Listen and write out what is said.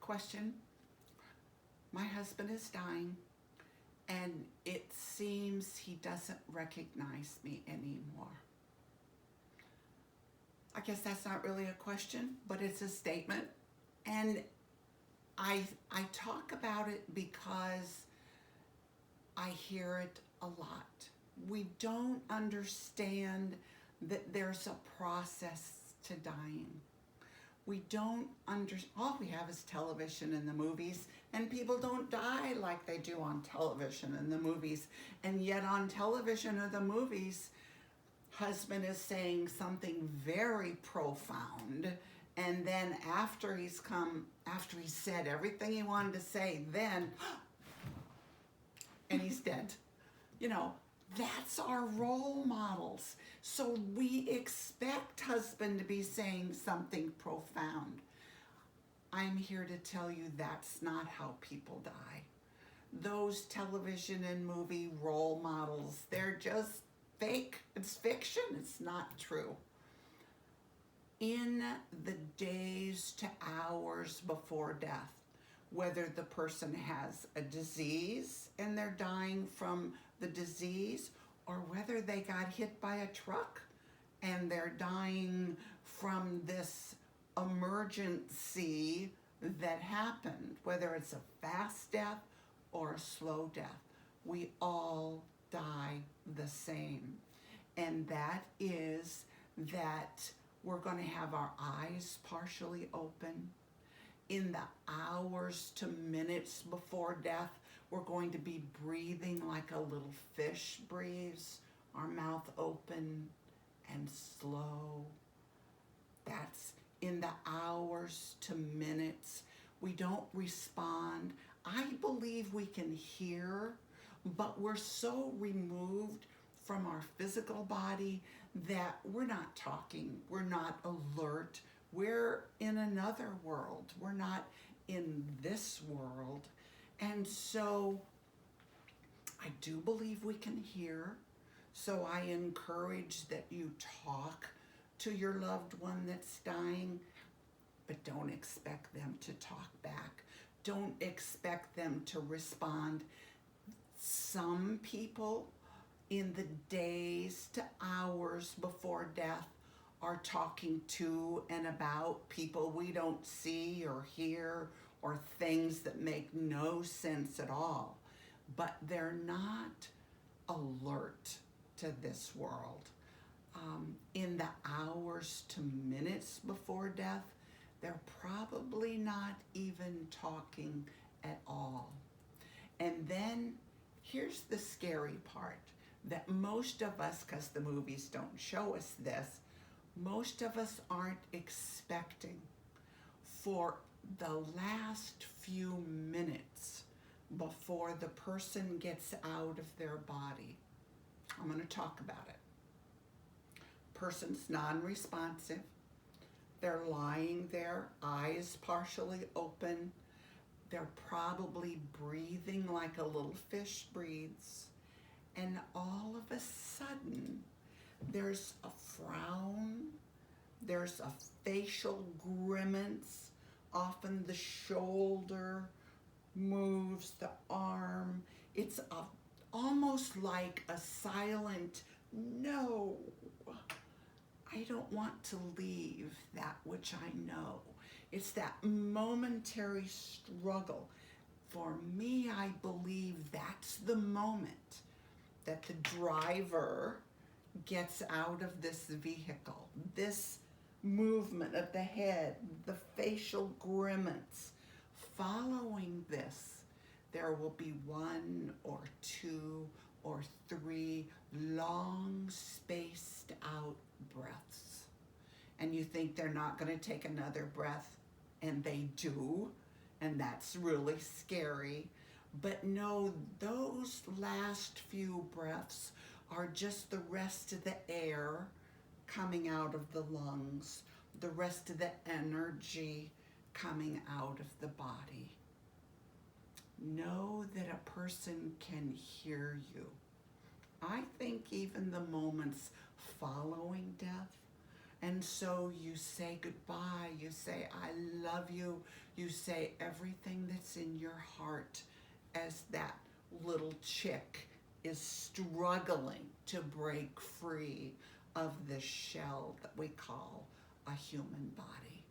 question. My husband is dying, and it seems he doesn't recognize me anymore. I guess that's not really a question, but it's a statement. And I talk about it because I hear it a lot. We don't understand that there's a process to dying. We don't understand. All we have is television and the movies, and people don't die like they do on television and the movies. And yet on television or the movies, husband is saying something very profound, and then after he said everything he wanted to say, then and he's dead. You know, that's our role models. So we expect husband to be saying something profound. I'm here to tell you that's not how people die. Those television and movie role models, they're just fake. It's fiction. It's not true. In the days to hours before death, whether the person has a disease and they're dying from the disease, or whether they got hit by a truck and they're dying from this emergency that happened, whether it's a fast death or a slow death, we all die the same. And that is that we're going to have our eyes partially open. In the hours to minutes before death, we're going to be breathing like a little fish breathes, our mouth open and slow. That's in the hours to minutes. We don't respond. I believe we can hear, but we're so removed from our physical body that we're not talking, we're not alert, we're in another world, we're not in this world. And so I do believe we can hear, so I encourage that you talk to your loved one that's dying, but don't expect them to talk back. Don't expect them to respond. Some people in the days to hours before death are talking to and about people we don't see or hear, or things that make no sense at all. But they're not alert to this world. In the hours to minutes before death, they're probably not even talking at all. And then here's the scary part, that most of us, because the movies don't show us this, most of us aren't expecting for the last few minutes before the person gets out of their body. I'm going to talk about it. Person's non-responsive. They're lying there, eyes partially open. They're probably breathing like a little fish breathes. And all of a sudden, there's a frown, there's a facial grimace, often the shoulder moves, the arm. It's almost like a silent no. I don't want to leave that which I know. It's that momentary struggle. For me, I believe that's the moment that the driver gets out of this vehicle. This movement of the head, the facial grimace. Following this, there will be 1 or 2 or 3 long spaced out breaths. And you think they're not going to take another breath, and they do, and that's really scary. But no, those last few breaths are just the rest of the air coming out of the lungs, the rest of the energy coming out of the body. Know that a person can hear you. I think even the moments following death And so you say goodbye, you say, I love you, you say everything that's in your heart as that little chick is struggling to break free of the shell that we call a human body.